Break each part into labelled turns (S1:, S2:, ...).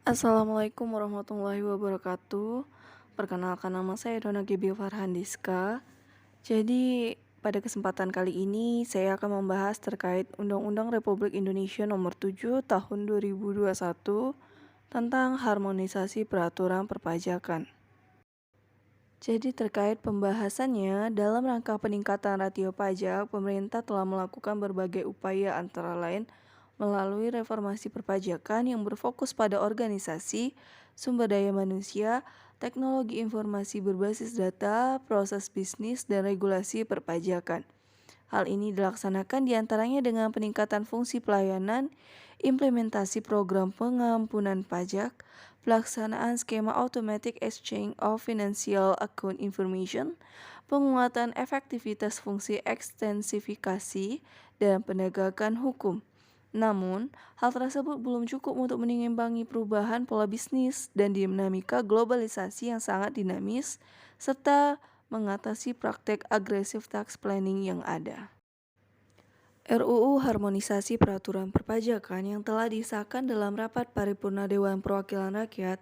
S1: Assalamualaikum warahmatullahi wabarakatuh. Perkenalkan, nama saya Dona Gebio Farhandiska. Jadi pada kesempatan kali ini saya akan membahas terkait Undang-Undang Republik Indonesia Nomor 7 Tahun 2021 tentang harmonisasi peraturan perpajakan. Jadi terkait pembahasannya, dalam rangka peningkatan rasio pajak, pemerintah telah melakukan berbagai upaya antara lain melalui reformasi perpajakan yang berfokus pada organisasi, sumber daya manusia, teknologi informasi berbasis data, proses bisnis, dan regulasi perpajakan. Hal ini dilaksanakan diantaranya dengan peningkatan fungsi pelayanan, implementasi program pengampunan pajak, pelaksanaan skema Automatic Exchange of Financial Account Information, penguatan efektivitas fungsi ekstensifikasi, dan penegakan hukum. Namun, hal tersebut belum cukup untuk menyeimbangi perubahan pola bisnis dan dinamika globalisasi yang sangat dinamis, serta mengatasi praktek agresif tax planning yang ada. RUU Harmonisasi Peraturan Perpajakan yang telah disahkan dalam rapat paripurna Dewan Perwakilan Rakyat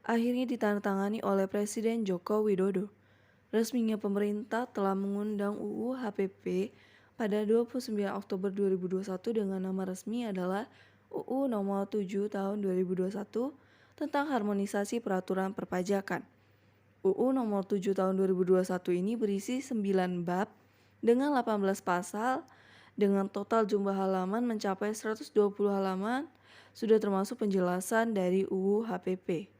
S1: akhirnya ditandatangani oleh Presiden Joko Widodo. Resminya pemerintah telah mengundang UU HPP pada 29 Oktober 2021 dengan nama resmi adalah UU Nomor 7 Tahun 2021 tentang harmonisasi peraturan perpajakan. UU Nomor 7 Tahun 2021 ini berisi 9 bab dengan 18 pasal dengan total jumlah halaman mencapai 120 halaman, sudah termasuk penjelasan dari UU HPP.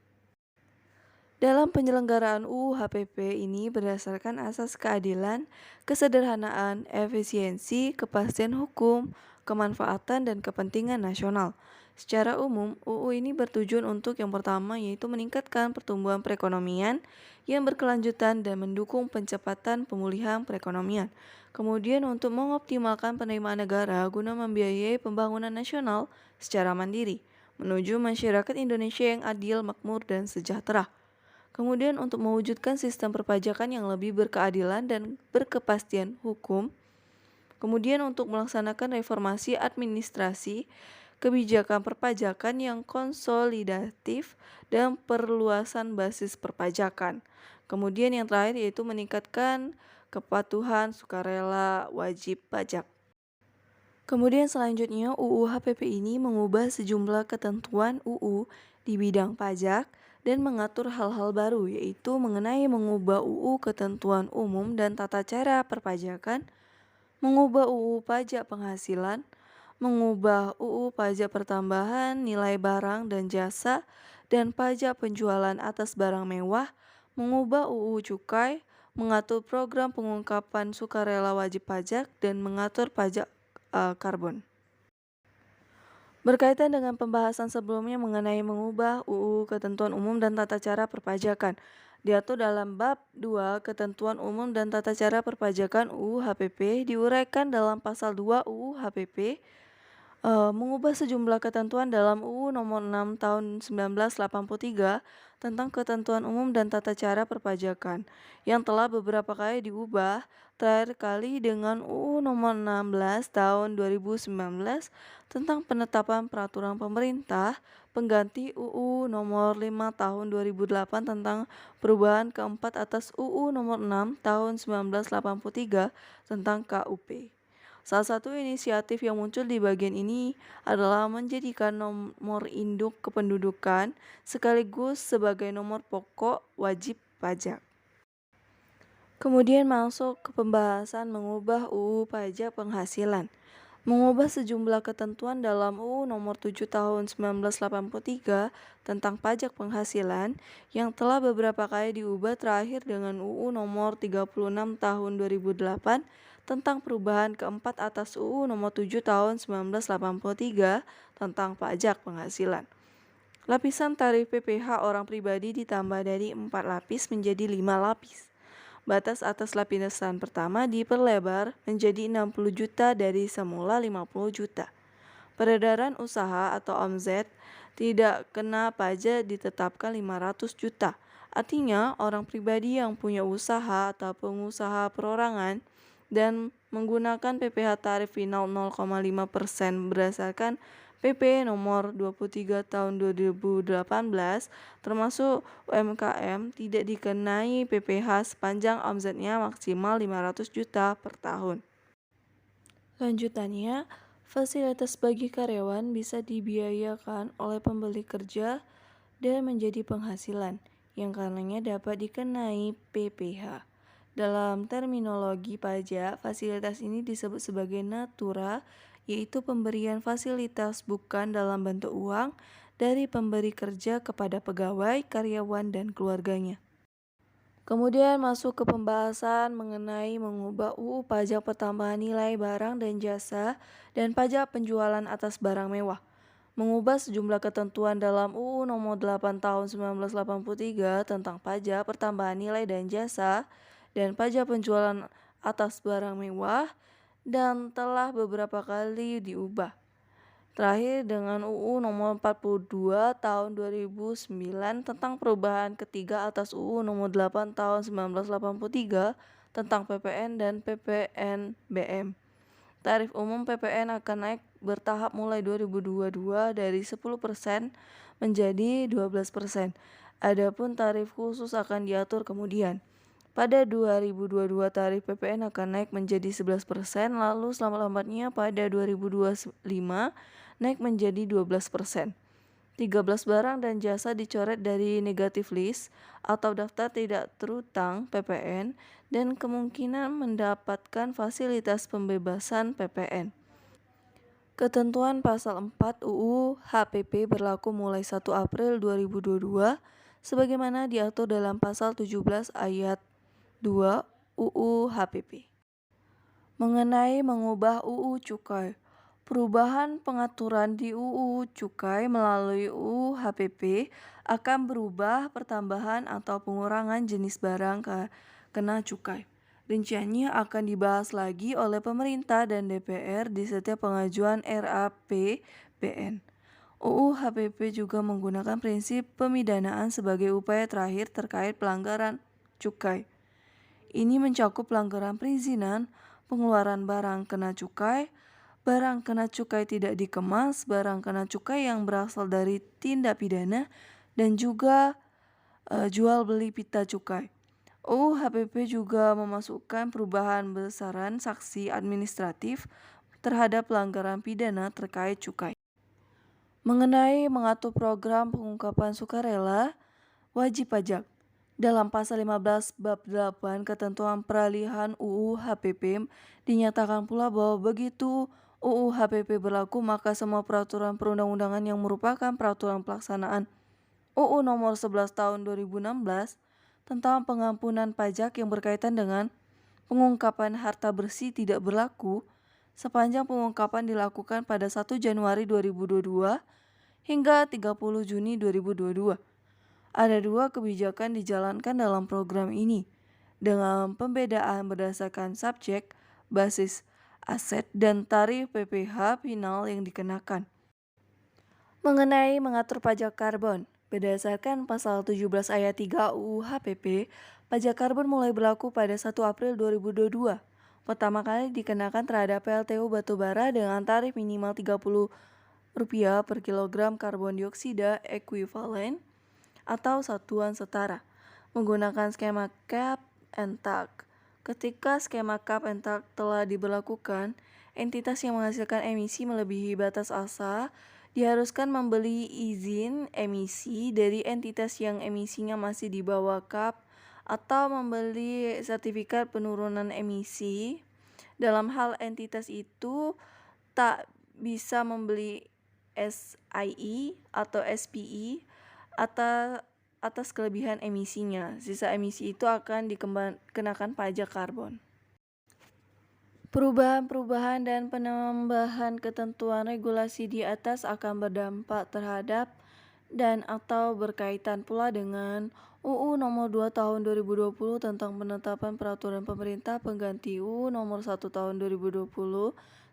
S1: Dalam penyelenggaraan UU HPP ini berdasarkan asas keadilan, kesederhanaan, efisiensi, kepastian hukum, kemanfaatan, dan kepentingan nasional. Secara umum, UU ini bertujuan untuk yang pertama yaitu meningkatkan pertumbuhan perekonomian yang berkelanjutan dan mendukung percepatan pemulihan perekonomian. Kemudian untuk mengoptimalkan penerimaan negara guna membiayai pembangunan nasional secara mandiri, menuju masyarakat Indonesia yang adil, makmur, dan sejahtera. Kemudian untuk mewujudkan sistem perpajakan yang lebih berkeadilan dan berkepastian hukum. Kemudian untuk melaksanakan reformasi administrasi, kebijakan perpajakan yang konsolidatif, dan perluasan basis perpajakan. Kemudian yang terakhir yaitu meningkatkan kepatuhan sukarela wajib pajak. Kemudian selanjutnya UU HPP ini mengubah sejumlah ketentuan UU di bidang pajak dan mengatur hal-hal baru yaitu mengenai mengubah UU ketentuan umum dan tata cara perpajakan, mengubah UU pajak penghasilan, mengubah UU pajak pertambahan nilai barang dan jasa dan pajak penjualan atas barang mewah, mengubah UU cukai, mengatur program pengungkapan sukarela wajib pajak dan mengatur pajak karbon. Berkaitan dengan pembahasan sebelumnya mengenai mengubah UU Ketentuan Umum dan Tata Cara Perpajakan, diatur dalam bab 2 Ketentuan Umum dan Tata Cara Perpajakan UU HPP diuraikan dalam pasal 2 UU HPP mengubah sejumlah ketentuan dalam UU Nomor 6 Tahun 1983 tentang Ketentuan Umum dan Tata Cara Perpajakan yang telah beberapa kali diubah, terakhir kali dengan UU Nomor 16 Tahun 2019 tentang penetapan peraturan pemerintah pengganti UU Nomor 5 Tahun 2008 tentang perubahan keempat atas UU Nomor 6 Tahun 1983 tentang KUP. Salah satu inisiatif yang muncul di bagian ini adalah menjadikan nomor induk kependudukan sekaligus sebagai nomor pokok wajib pajak. Kemudian masuk ke pembahasan mengubah UU pajak penghasilan. Mengubah sejumlah ketentuan dalam UU Nomor 7 Tahun 1983 tentang pajak penghasilan yang telah beberapa kali diubah terakhir dengan UU Nomor 36 Tahun 2008 tentang perubahan keempat atas UU Nomor 7 Tahun 1983 tentang pajak penghasilan. Lapisan tarif PPh orang pribadi ditambah dari 4 lapis menjadi 5 lapis. Batas atas lapisan pertama diperlebar menjadi 60 juta dari semula 50 juta. Peredaran usaha atau omzet tidak kena pajak ditetapkan 500 juta. Artinya orang pribadi yang punya usaha atau pengusaha perorangan dan menggunakan PPh tarif final 0,5% berdasarkan PP nomor 23 tahun 2018 termasuk UMKM tidak dikenai PPh sepanjang omsetnya maksimal 500 juta per tahun. Lanjutannya, fasilitas bagi karyawan bisa dibiayakan oleh pembeli kerja dan menjadi penghasilan, yang karenanya dapat dikenai PPh. Dalam terminologi pajak, fasilitas ini disebut sebagai natura, yaitu pemberian fasilitas bukan dalam bentuk uang dari pemberi kerja kepada pegawai, karyawan, dan keluarganya. Kemudian masuk ke pembahasan mengenai mengubah UU Pajak Pertambahan Nilai Barang dan Jasa dan Pajak Penjualan atas Barang Mewah. Mengubah sejumlah ketentuan dalam UU Nomor 8 Tahun 1983 tentang pajak pertambahan nilai dan jasa dan pajak penjualan atas barang mewah dan telah beberapa kali diubah. Terakhir dengan UU Nomor 42 Tahun 2009 tentang perubahan ketiga atas UU Nomor 8 Tahun 1983 tentang PPN dan PPNBM. Tarif umum PPN akan naik bertahap mulai 2022 dari 10% menjadi 12%. Adapun tarif khusus akan diatur kemudian. Pada 2022 tarif PPN akan naik menjadi 11%, lalu selama-lambatnya pada 2025 naik menjadi 12%. 13 barang dan jasa dicoret dari negatif list atau daftar tidak terutang PPN dan kemungkinan mendapatkan fasilitas pembebasan PPN. Ketentuan pasal 4 UU HPP berlaku mulai 1 April 2022 sebagaimana diatur dalam pasal 17 ayat 2 UU HPP. Mengenai mengubah UU Cukai, perubahan pengaturan di UU Cukai melalui UU HPP akan berubah pertambahan atau pengurangan jenis barang kena cukai. Rinciannya akan dibahas lagi oleh pemerintah dan DPR di setiap pengajuan RAPBN. UU HPP juga menggunakan prinsip pemidanaan sebagai upaya terakhir terkait pelanggaran cukai. Ini mencakup pelanggaran perizinan, pengeluaran barang kena cukai, barang kena cukai tidak dikemas, barang kena cukai yang berasal dari tindak pidana, dan juga jual beli pita cukai. UU HPP juga memasukkan perubahan besaran sanksi administratif terhadap pelanggaran pidana terkait cukai. Mengenai mengatur program pengungkapan sukarela wajib pajak. Dalam pasal 15 bab 8 ketentuan peralihan UU HPP dinyatakan pula bahwa begitu UU HPP berlaku maka semua peraturan perundang-undangan yang merupakan peraturan pelaksanaan UU Nomor 11 Tahun 2016 tentang pengampunan pajak yang berkaitan dengan pengungkapan harta bersih tidak berlaku sepanjang pengungkapan dilakukan pada 1 Januari 2022 hingga 30 Juni 2022. Ada dua kebijakan dijalankan dalam program ini dengan pembedaan berdasarkan subjek, basis aset, dan tarif PPh final yang dikenakan. Mengenai mengatur pajak karbon, berdasarkan pasal 17 ayat 3 UU HPP, pajak karbon mulai berlaku pada 1 April 2022. Pertama kali dikenakan terhadap PLTU batubara dengan tarif minimal Rp30 per kilogram karbon dioksida ekuivalen atau satuan setara, menggunakan skema cap and tag. Ketika skema cap and tag telah diberlakukan, entitas yang menghasilkan emisi melebihi batas asa diharuskan membeli izin emisi dari entitas yang emisinya masih di bawah cap atau membeli sertifikat penurunan emisi. Dalam hal entitas itu tak bisa membeli SIE atau SPE atas kelebihan emisinya. Sisa emisi itu akan dikenakan pajak karbon. Perubahan-perubahan dan penambahan ketentuan regulasi di atas akan berdampak terhadap dan atau berkaitan pula dengan UU Nomor 2 Tahun 2020 tentang penetapan peraturan pemerintah pengganti UU Nomor 1 Tahun 2020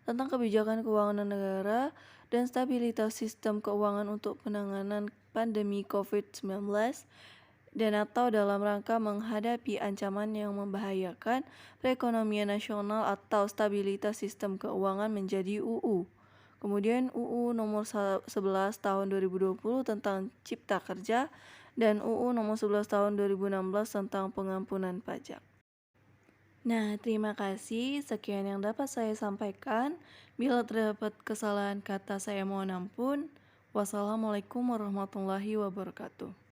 S1: tentang kebijakan keuangan negara dan stabilitas sistem keuangan untuk penanganan pandemi COVID-19 dan atau dalam rangka menghadapi ancaman yang membahayakan perekonomian nasional atau stabilitas sistem keuangan menjadi UU. kemudian UU nomor 11 tahun 2020 tentang Cipta Kerja, dan UU nomor 11 tahun 2016 tentang pengampunan pajak. Nah, terima kasih. Sekian yang dapat saya sampaikan. Bila terdapat kesalahan kata, saya mohon ampun. Wassalamualaikum warahmatullahi wabarakatuh.